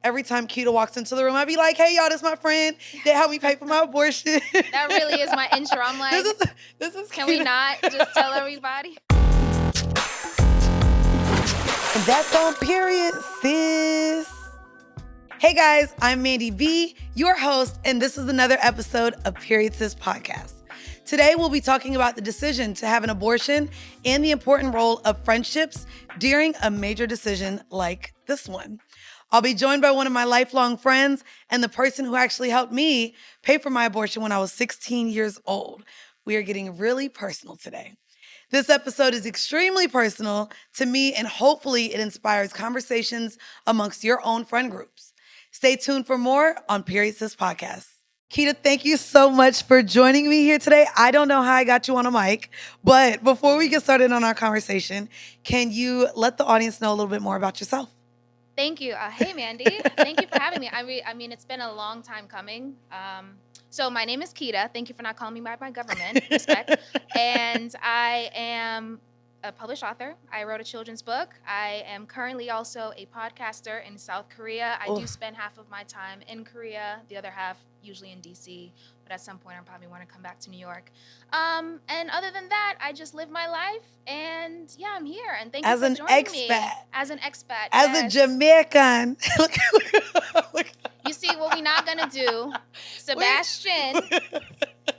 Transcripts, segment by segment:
every time Keda walks into the room, I'd be like, hey, y'all, this is my friend. They helped me pay for my abortion. That really is my intro. I'm like, this is can we not just tell everybody? And that's on period, sis. Hey guys, I'm Mandii B, your host, and this is another episode of Period Sis Podcast. Today we'll be talking about the decision to have an abortion and the important role of friendships during a major decision like this one. I'll be joined by one of my lifelong friends and the person who actually helped me pay for my abortion when I was 16 years old. We are getting really personal today. This episode is extremely personal to me, and hopefully it inspires conversations amongst your own friend groups. Stay tuned for more on Period Sis Podcast. Keda, thank you so much for joining me here today. I don't know how I got you on a mic, but before we get started on our conversation, can you let the audience know a little bit more about yourself? Thank you. Hey, Mandii. Thank you for having me. I mean, it's been a long time coming. So my name is Keda. Thank you for not calling me by my government. Respect. And I am a published author. I wrote a children's book. I am currently also a podcaster in South Korea. I do spend half of my time in Korea, the other half usually in DC. But at some point, I probably want to come back to New York. And other than that, I just live my life. And yeah, I'm here. And thank you for joining me. As an expat. As a Jamaican. You see what we're not going to do, Sebastian.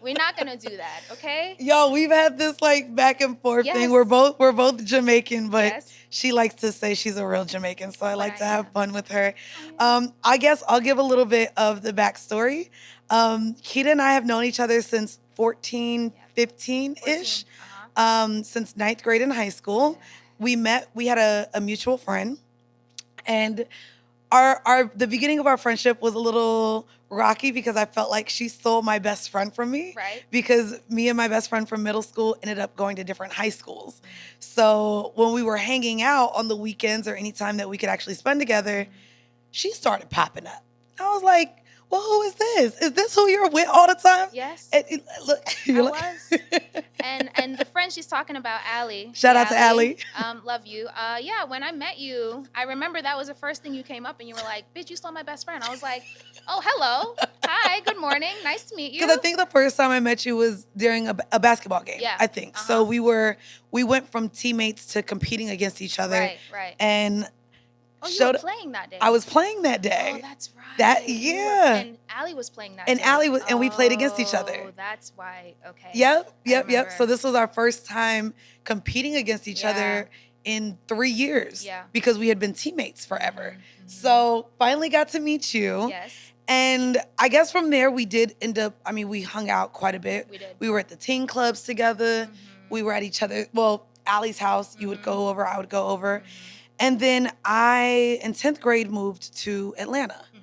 We're not going to do that, okay? Yo, we've had this like back and forth thing. We're both Jamaican, but she likes to say she's a real Jamaican, so I like to have fun with her. I guess I'll give a little bit of the backstory. Keda and I have known each other since 14, 15-ish, since ninth grade in high school. We met, we had a mutual friend, and the beginning of our friendship was a little rocky because I felt like she stole my best friend from me. Right. Because me and my best friend from middle school ended up going to different high schools. So when we were hanging out on the weekends or any time that we could actually spend together, she started popping up. I was like, well, who is this? Is this who you're with all the time? Yes. Look, I was. And the friend she's talking about, Allie. Shout out to Allie. Love you. Yeah, when I met you, I remember that was the first thing you came up and you were like, bitch, you stole my best friend. I was like, oh, hello. Hi, good morning. Nice to meet you. Because I think the first time I met you was during a basketball game, I think. So we went from teammates to competing against each other. Right. And you were playing that day. I was playing that day. Oh, that's right. And Allie was playing that and day. Allie was, and we played against each other. Oh, that's why. Okay. Yep. So this was our first time competing against each other in 3 years. Yeah. Because we had been teammates forever. Mm-hmm. So finally got to meet you. Yes. And I guess from there we did end up, we hung out quite a bit. We did. We were at the teen clubs together. Mm-hmm. We were at each other, Allie's house. You would go over, I would go over. Mm-hmm. And then I, in 10th grade, moved to Atlanta. Mm-hmm.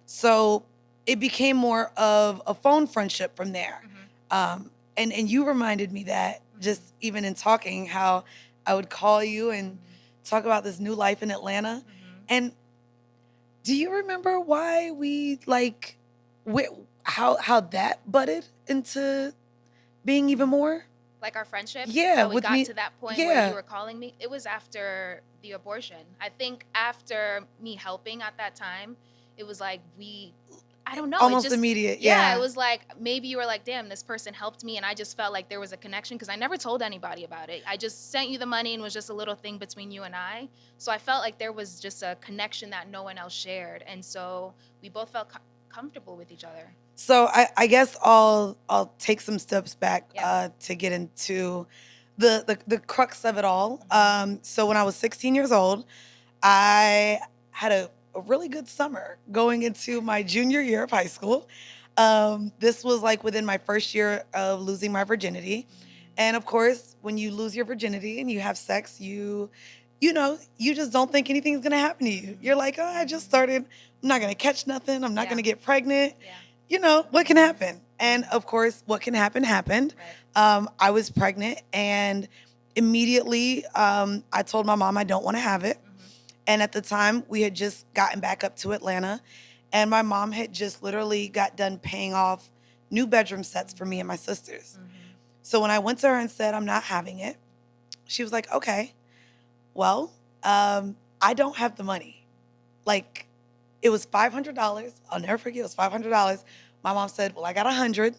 So it became more of a phone friendship from there. Mm-hmm. And you reminded me that just even in talking, how I would call you and talk about this new life in Atlanta. Mm-hmm. And do you remember why we how that butted into being even more? Like our friendship? Yeah. How we got to that point where you were calling me? It was after the abortion. I think after me helping at that time, it was like I don't know. Almost immediate, Yeah, it was like, maybe you were like, damn, this person helped me. And I just felt like there was a connection because I never told anybody about it. I just sent you the money and it was just a little thing between you and I. So I felt like there was just a connection that no one else shared. And so we both felt comfortable with each other. So I guess I'll take some steps back to get into the crux of it all. So when I was 16 years old, I had a really good summer going into my junior year of high school. This was like within my first year of losing my virginity. And of course, when you lose your virginity and you have sex, you just don't think anything's going to happen to you. You're like, oh, I just started. I'm not going to catch nothing. I'm not going to get pregnant. Yeah. What can happen? And of course, what can happen happened. Right. I was pregnant and immediately I told my mom I don't want to have it. And at the time, we had just gotten back up to Atlanta. And my mom had just literally got done paying off new bedroom sets for me and my sisters. Mm-hmm. So when I went to her and said, I'm not having it, she was like, okay, well, I don't have the money. Like, It was $500. I'll never forget. It was $500. My mom said, well, I got 100.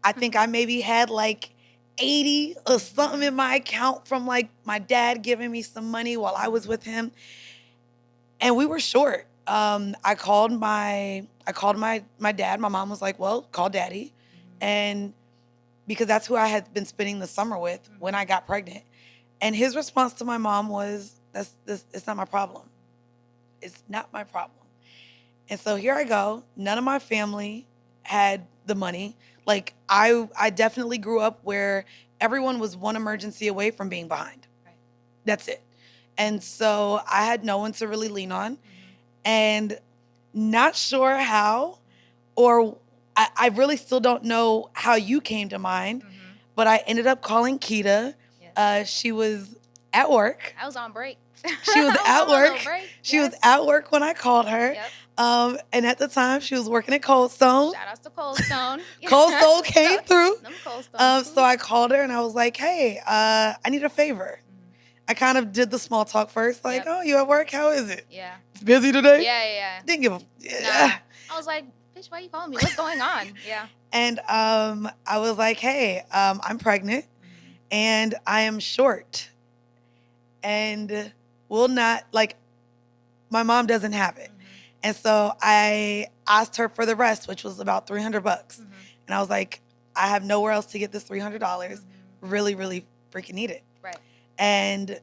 I think I maybe had like 80 or something in my account from like my dad giving me some money while I was with him. And we were short. I called my dad. My mom was like, well, call daddy. And because that's who I had been spending the summer with when I got pregnant. And his response to my mom was, it's not my problem. It's not my problem. And so here I go. None of my family had the money. Like I definitely grew up where everyone was one emergency away from being behind. Right. That's it. And so I had no one to really lean on. And not sure how, or I really still don't know how you came to mind, but I ended up calling Keda. Yes. She was at work. I was on break. She was at work. She was at work when I called her. Yep. And at the time, she was working at Cold Stone. Shout outs to Cold Stone. Cold Stone came through. Them Cold Stones. So I called her and I was like, hey, I need a favor. I kind of did the small talk first, like, oh, you at work? How is it? Yeah. It's busy today? Yeah. Didn't give a... Nah. I was like, bitch, why you calling me? What's going on? Yeah. And I was like, hey, I'm pregnant and I am short. And will not, like, my mom doesn't have it. And so I asked her for the rest, which was about $300. And I was like, I have nowhere else to get this $300. Really, really freaking need it. Right. And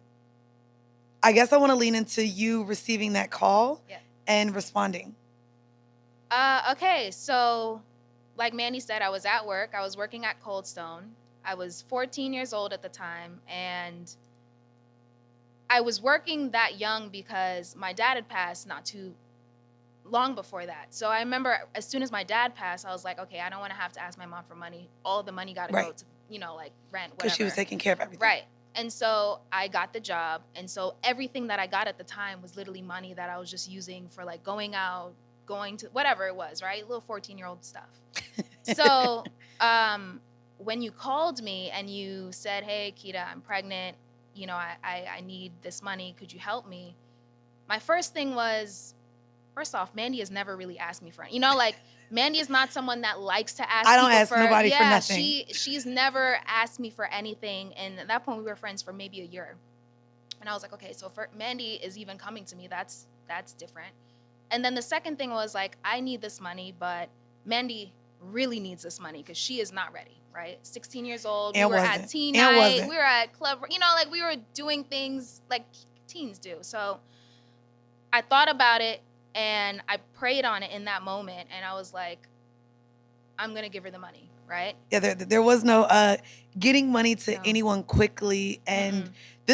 I guess I want to lean into you receiving that call and responding. Okay. So like Mandii said, I was at work. I was working at Cold Stone. I was 14 years old at the time. And I was working that young because my dad had passed not too long before that. So I remember as soon as my dad passed, I was like, okay, I don't want to have to ask my mom for money. All the money got to go to, like rent, whatever. Because she was taking care of everything. Right. And so I got the job. And so everything that I got at the time was literally money that I was just using for like going out, going to whatever it was, right? Little 14-year-old stuff. So when you called me and you said, hey, Keda, I'm pregnant. I need this money. Could you help me? My first thing was, first off, Mandii has never really asked me for it. Mandii is not someone that likes to ask. I don't ask nobody for nothing. She's never asked me for anything. And at that point, we were friends for maybe a year. And I was like, okay, so for Mandii is even coming to me. That's different. And then the second thing was like, I need this money, but Mandii really needs this money because she is not ready, right? 16 years old. We were at teen night. We were at club, we were doing things like teens do. So I thought about it and I prayed on it in that moment. And I was like, I'm going to give her the money, right? Yeah, there was no getting money to anyone quickly. And I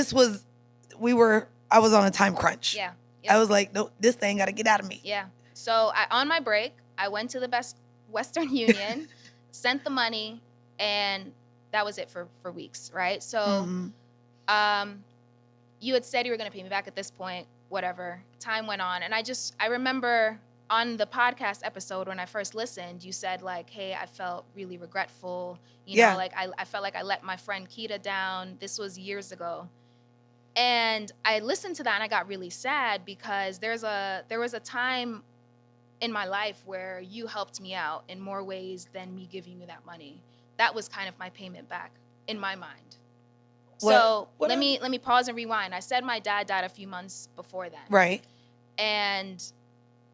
was on a time crunch. Yeah. Yep. I was like, no, this thing got to get out of me. Yeah. So on my break, I went to the Best Western Union, sent the money, and that was it for weeks, right? So you had said you were going to pay me back at this point, whatever. Time went on. And I remember on the podcast episode when I first listened, you said like, hey, I felt really regretful. I felt like I let my friend Keda down. This was years ago. And I listened to that and I got really sad because there was a time in my life where you helped me out in more ways than me giving you that money. That was kind of my payment back in my mind. So let me pause and rewind. I said my dad died a few months before then. Right. And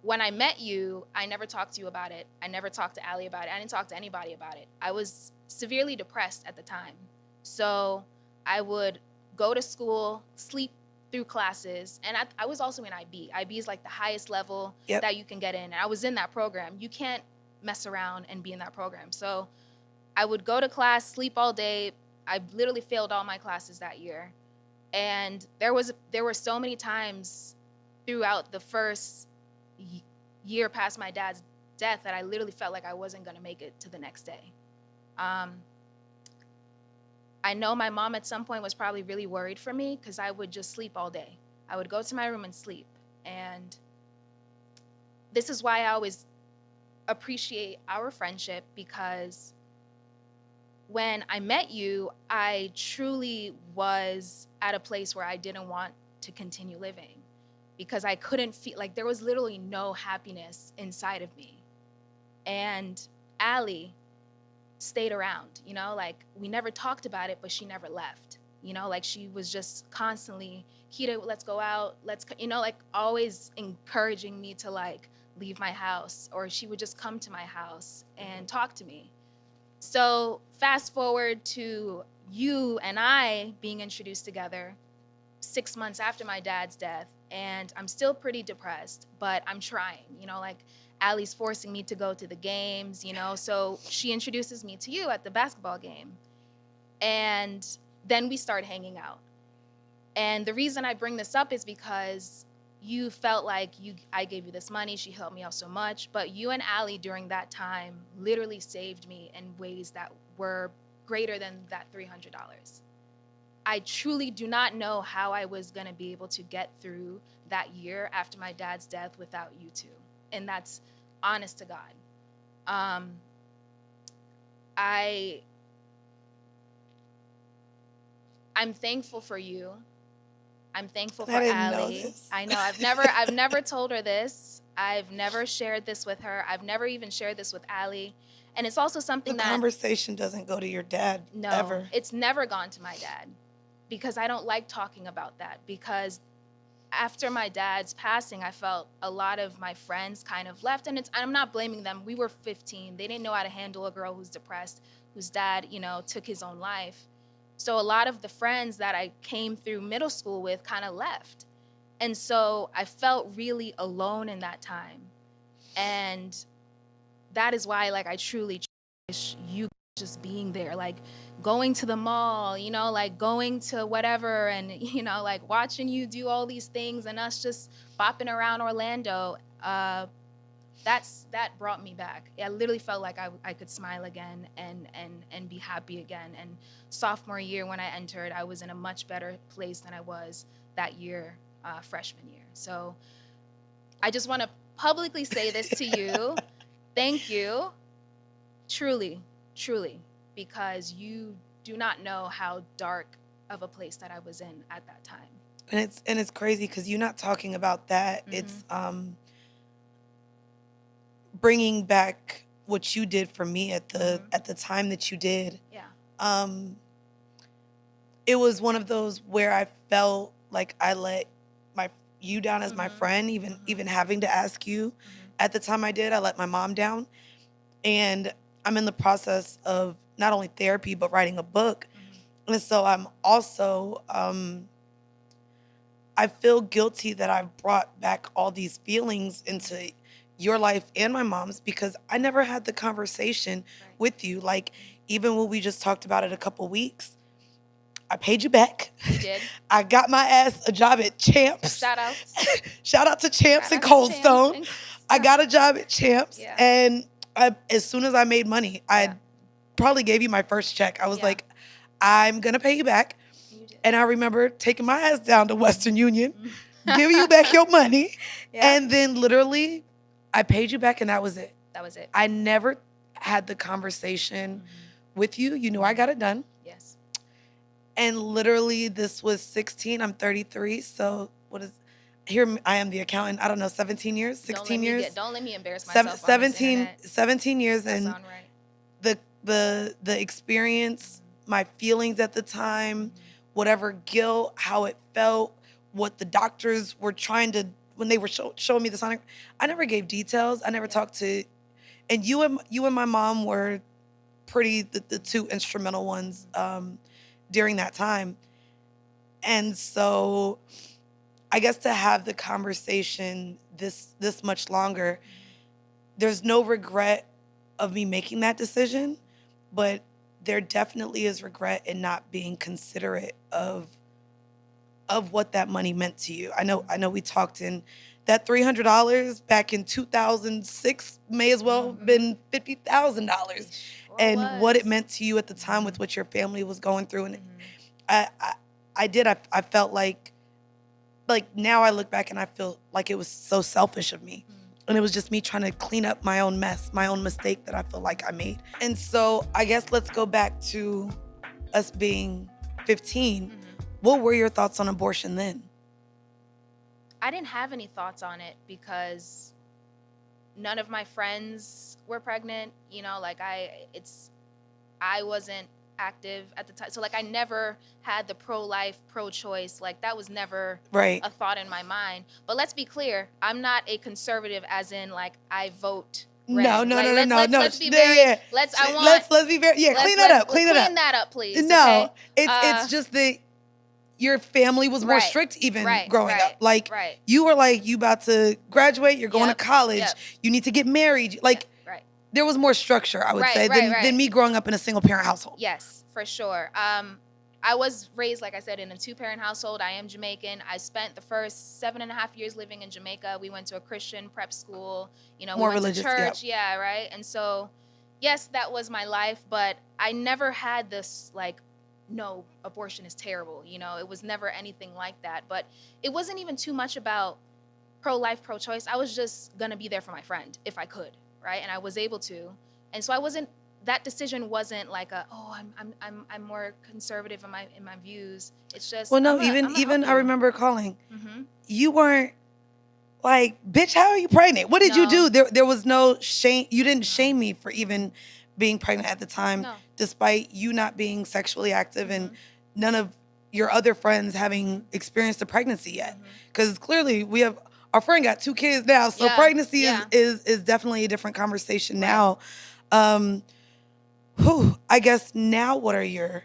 when I met you, I never talked to you about it. I never talked to Allie about it. I didn't talk to anybody about it. I was severely depressed at the time. So I would go to school, sleep through classes. And I was also in IB. IB is like the highest level that you can get in. And I was in that program. You can't mess around and be in that program. So I would go to class, sleep all day. I literally failed all my classes that year. And there were so many times throughout the first year past my dad's death that I literally felt like I wasn't going to make it to the next day. I know my mom at some point was probably really worried for me because I would just sleep all day. I would go to my room and sleep. And this is why I always appreciate our friendship, because when I met you, I truly was at a place where I didn't want to continue living because I couldn't feel, like, there was literally no happiness inside of me. And Allie stayed around, you know, like, we never talked about it, but she never left, you know, like, she was just constantly, Keda, let's go out, let's, you know, like, always encouraging me to, like, leave my house, or she would just come to my house and talk to me. So fast forward to you and I being introduced together 6 months after my dad's death, and I'm still pretty depressed, but I'm trying, you know, like, Allie's forcing me to go to the games, you know, so she introduces me to you at the basketball game. And then we start hanging out. And the reason I bring this up is because you felt like I gave you this money, she helped me out so much, but you and Allie during that time literally saved me in ways that were greater than that $300. I truly do not know how I was gonna be able to get through that year after my dad's death without you two. And that's honest to God. I'm thankful for you. I'm thankful for Allie. I know I've never told her this. I've never shared this with her. I've never even shared this with Allie. And it's also something the conversation doesn't go to your dad ever. It's never gone to my dad, because I don't like talking about that, because after my dad's passing, I felt a lot of my friends kind of left, and I'm not blaming them. We were 15. They didn't know how to handle a girl who's depressed, whose dad, you know, took his own life. So a lot of the friends that I came through middle school with kind of left. And so I felt really alone in that time. And that is why, like, I truly cherish you just being there, like going to the mall, you know, like going to whatever, and, you know, like watching you do all these things and us just bopping around Orlando. That brought me back. I literally felt like I could smile again and be happy again. And sophomore year, when I entered, I was in a much better place than I was that year, freshman year. So I just want to publicly say this to you. Thank you. Truly, truly, because you do not know how dark of a place that I was in at that time. And it's crazy because you're not talking about that. Mm-hmm. It's bringing back what you did for me at the time that you did. Yeah. It was one of those where I felt like I let you down as my friend, even having to ask you. At the time I did, I let my mom down. And I'm in the process of not only therapy, but writing a book. And so I'm also, I feel guilty that I've brought back all these feelings into your life and my mom's, because I never had the conversation with you. Like, even when we just talked about it a couple weeks, I paid you back. You did. I got my ass a job at Champs. Shout out. Shout out to Champs and Cold Stone. I got a job at Champs. Yeah. And as soon as I made money, I probably gave you my first check. I was like, I'm going to pay you back. You did. And I remember taking my ass down to Western Union, giving you back your money. Yeah. And then literally, I paid you back, and that was it. That was it. I never had the conversation with you. You knew I got it done. Yes. And literally, this was 16. I'm 33. So what is, here I am the accountant. I don't know, 17 years, 16 years. Don't let me embarrass myself. 17 years. That and sound right. the experience, my feelings at the time, whatever guilt, how it felt, what the doctors were trying to, when they were showing me the sonic, I never gave details. I never talked to, and you and my mom were pretty the two instrumental ones during that time. And so I guess to have the conversation this much longer, there's no regret of me making that decision, but there definitely is regret in not being considerate of what that money meant to you. I know we talked in that $300 back in 2006 may as well have been $50,000, and what it meant to you at the time with what your family was going through. And I felt like now I look back and I feel like it was so selfish of me. And it was just me trying to clean up my own mess, my own mistake that I feel like I made. And so I guess let's go back to us being 15. What were your thoughts on abortion then? I didn't have any thoughts on it because none of my friends were pregnant. You know, like I wasn't active at the time. So like I never had the pro-life, pro-choice. Like that was never Right. a thought in my mind. But let's be clear, I'm not a conservative as in like I vote red. No, Like, let's be no, very yeah. let's Be very, yeah, clean that up. Clean that up, please. No, Okay? it's just that your family was more strict even growing up. Like you were like, you about to graduate, you're going to college, you need to get married. Like there was more structure, I would say, than me growing up in a single parent household. Yes, for sure. I was raised, like I said, in a 2-parent household. I am Jamaican. I spent the first 7.5 years living in Jamaica. We went to a Christian prep school. You know, more we went religious, to church. Yeah, right. And so, yes, that was my life, but I never had this like, no, abortion is terrible. You know, it was never anything like that. But it wasn't even too much about pro-life, pro-choice. I was just gonna be there for my friend if I could, right? And I was able to. And so I wasn't. That decision wasn't like I'm more conservative in my views. It's just even I remember calling. Mm-hmm. You weren't like, bitch, how are you pregnant? What did you do? There was no shame. You didn't shame me for even being pregnant at the time, despite you not being sexually active and none of your other friends having experienced a pregnancy yet. Because clearly our friend got 2 kids now, so pregnancy is definitely a different conversation now. I guess now what are your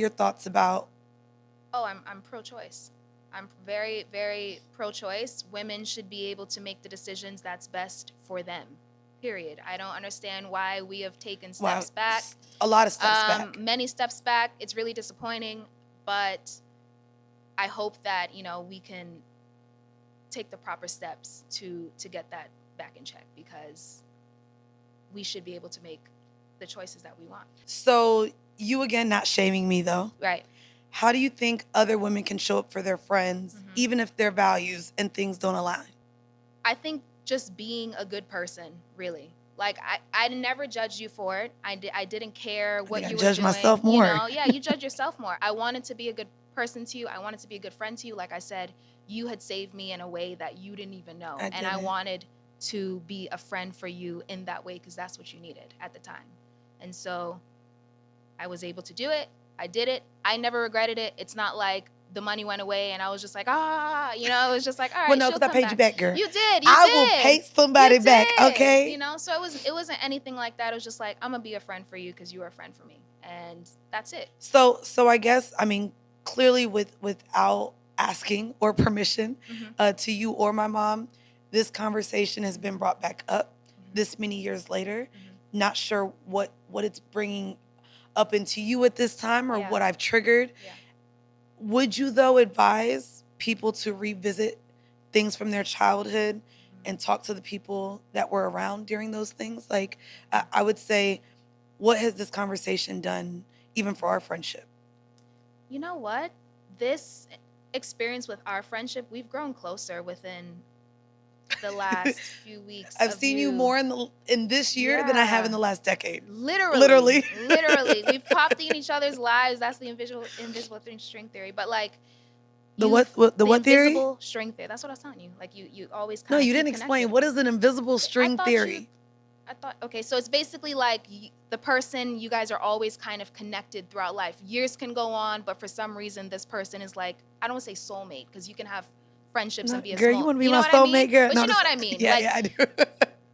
thoughts about? Oh, I'm pro-choice. I'm very, very pro-choice. Women should be able to make the decisions that's best for them. Period. I don't understand why we have taken steps back. A lot of steps back. Many steps back. It's really disappointing, but I hope that, you know, we can take the proper steps to get that back in check, because we should be able to make the choices that we want. So you, again, not shaming me though. Right. How do you think other women can show up for their friends, even if their values and things don't align? I think just being a good person, really. Like I never judged you for it. I didn't care what you were doing. I judge myself more. You know? Yeah, you judge yourself more. I wanted to be a good person to you. I wanted to be a good friend to you. Like I said, you had saved me in a way that you didn't even know. I wanted to be a friend for you in that way because that's what you needed at the time. And so I was able to do it. I did it. I never regretted it. It's not like the money went away and I was just like, you know, it was just like, all right, well, no, because I paid you back, girl. You did. I will pay somebody back, okay? You know, so it wasn't anything like that. It was just like, I'm going to be a friend for you because you were a friend for me. And that's it. So I guess, I mean, clearly without asking or permission to you or my mom, this conversation has been brought back up this many years later. Not sure what it's bringing up into you at this time or what I've triggered. Yeah. Would you, though, advise people to revisit things from their childhood and talk to the people that were around during those things? Like, I would say, what has this conversation done even for our friendship? You know what? This experience with our friendship, we've grown closer within the last few weeks. I've seen you more in this year than I have in the last decade. Literally. We've popped in each other's lives. That's the invisible string theory. But like the what theory? Invisible string theory. That's what I was telling you. Like you always kind of. No, you didn't connected. Explain. What is an invisible string theory? I thought, okay, so it's basically like the person, you guys are always kind of connected throughout life. Years can go on, but for some reason, this person is like, I don't want to say soulmate, because you can have friendships and be a girl, you want to be my soulmate, girl? But no, you know what I mean. Yeah, like, I do.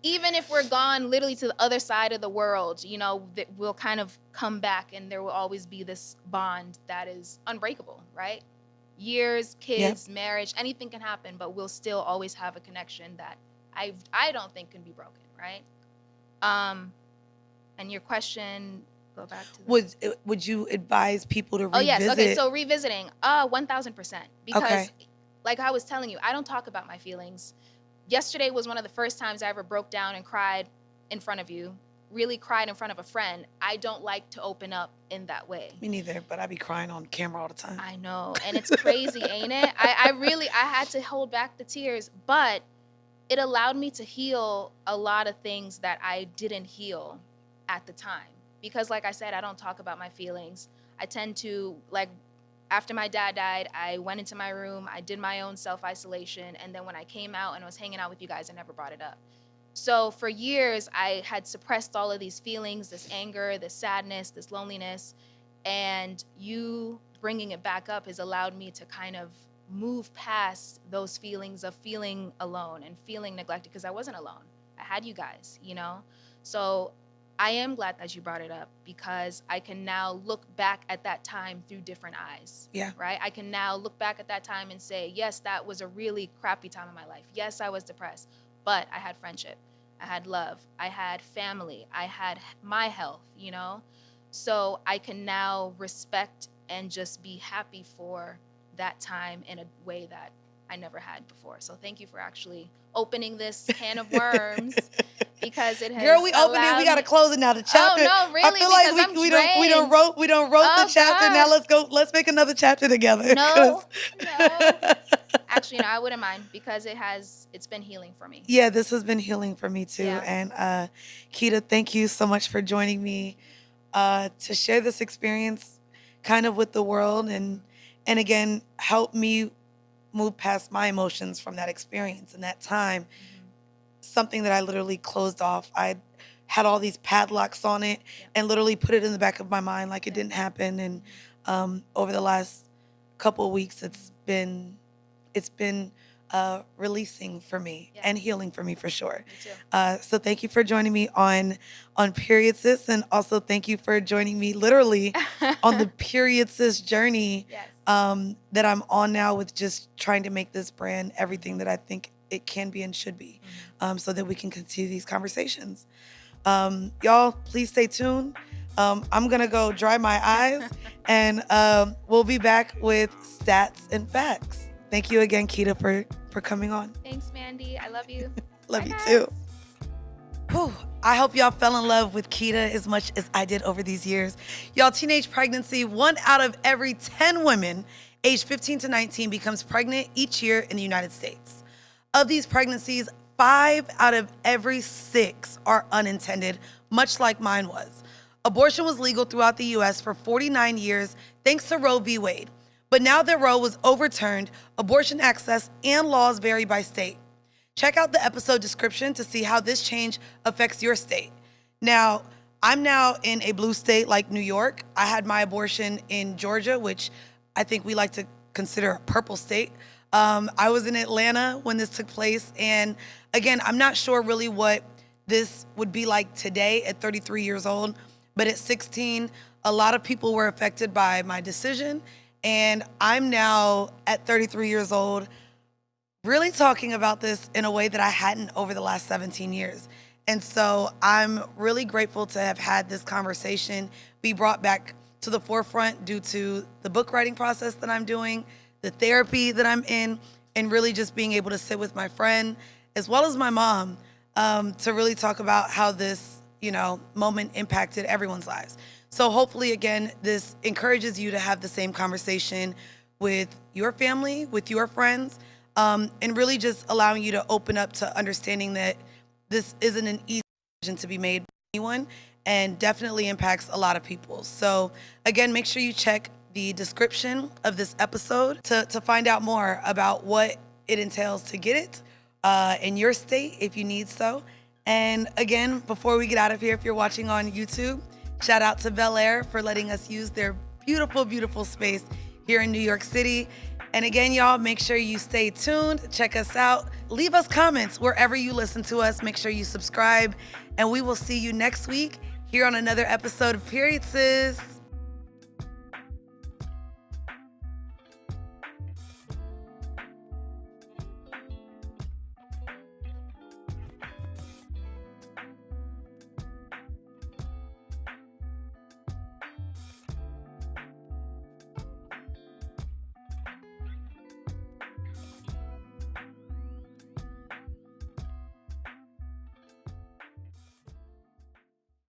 Even if we're gone literally to the other side of the world, you know, we'll kind of come back and there will always be this bond that is unbreakable, right? Years, kids, marriage, anything can happen, but we'll still always have a connection that I don't think can be broken, right? And your question, go back to would you advise people to revisit? Oh, yes. Okay, so revisiting, 1,000%. Because like I was telling you, I don't talk about my feelings. Yesterday was one of the first times I ever broke down and cried in front of you, really cried in front of a friend. I don't like to open up in that way. Me neither, but I be crying on camera all the time. I know, and it's crazy, ain't it? I had to hold back the tears, but it allowed me to heal a lot of things that I didn't heal at the time. Because like I said, I don't talk about my feelings. I tend to, like, after my dad died, I went into my room, I did my own self-isolation, and then when I came out and was hanging out with you guys, I never brought it up. So for years, I had suppressed all of these feelings, this anger, this sadness, this loneliness, and you bringing it back up has allowed me to kind of move past those feelings of feeling alone and feeling neglected, because I wasn't alone. I had you guys, you know? So I am glad that you brought it up, because I can now look back at that time through different eyes. Yeah. Right? I can now look back at that time and say, yes, that was a really crappy time in my life. Yes, I was depressed, but I had friendship. I had love. I had family. I had my health, you know? So I can now respect and just be happy for that time in a way that I never had before. So thank you for actually opening this can of worms, because it has Girl, we opened it. We got to close it now. The chapter. Oh no, really? I feel because like I'm we drained. don't wrote Oh, the chapter. God. Now let's go. Let's make another chapter together. No. Actually, no, I wouldn't mind, because it's been healing for me. Yeah, this has been healing for me too. Yeah. And Keda, thank you so much for joining me to share this experience kind of with the world, and again, help me move past my emotions from that experience and that time. Something that I literally closed off. I had all these padlocks on it and literally put it in the back of my mind like it didn't happen. And over the last couple of weeks, it's been releasing for me and healing for me for sure. Me too. So thank you for joining me on Period Sis, and also thank you for joining me literally on the Period Sis journey that I'm on now, with just trying to make this brand everything that I think it can be and should be, so that we can continue these conversations. Y'all, please stay tuned. I'm going to go dry my eyes, and we'll be back with stats and facts. Thank you again, Keda, for coming on. Thanks, Mandii. I love you. Love Bye, you guys. too. Whew. I hope y'all fell in love with Keda as much as I did over these years. Y'all, teenage pregnancy, 1 out of every 10 women aged 15 to 19 becomes pregnant each year in the United States. Of these pregnancies, 5 out of every 6 are unintended, much like mine was. Abortion was legal throughout the U.S. for 49 years, thanks to Roe v. Wade. But now that Roe was overturned, abortion access and laws vary by state. Check out the episode description to see how this change affects your state. Now, I'm now in a blue state like New York. I had my abortion in Georgia, which I think we like to consider a purple state. I was in Atlanta when this took place. And again, I'm not sure really what this would be like today at 33 years old. But at 16, a lot of people were affected by my decision. And I'm now at 33 years old, really talking about this in a way that I hadn't over the last 17 years. And so I'm really grateful to have had this conversation be brought back to the forefront due to the book writing process that I'm doing, the therapy that I'm in, and really just being able to sit with my friend as well as my mom to really talk about how this, moment impacted everyone's lives. So hopefully, again, this encourages you to have the same conversation with your family, with your friends, and really just allowing you to open up to understanding that this isn't an easy decision to be made by anyone, and definitely impacts a lot of people. So again, make sure you check the description of this episode to find out more about what it entails to get it in your state if you need so. And again, before we get out of here, if you're watching on YouTube, shout out to Bel Air for letting us use their beautiful, beautiful space here in New York City. And again, y'all, make sure you stay tuned. Check us out. Leave us comments wherever you listen to us. Make sure you subscribe. And we will see you next week here on another episode of Period Sis.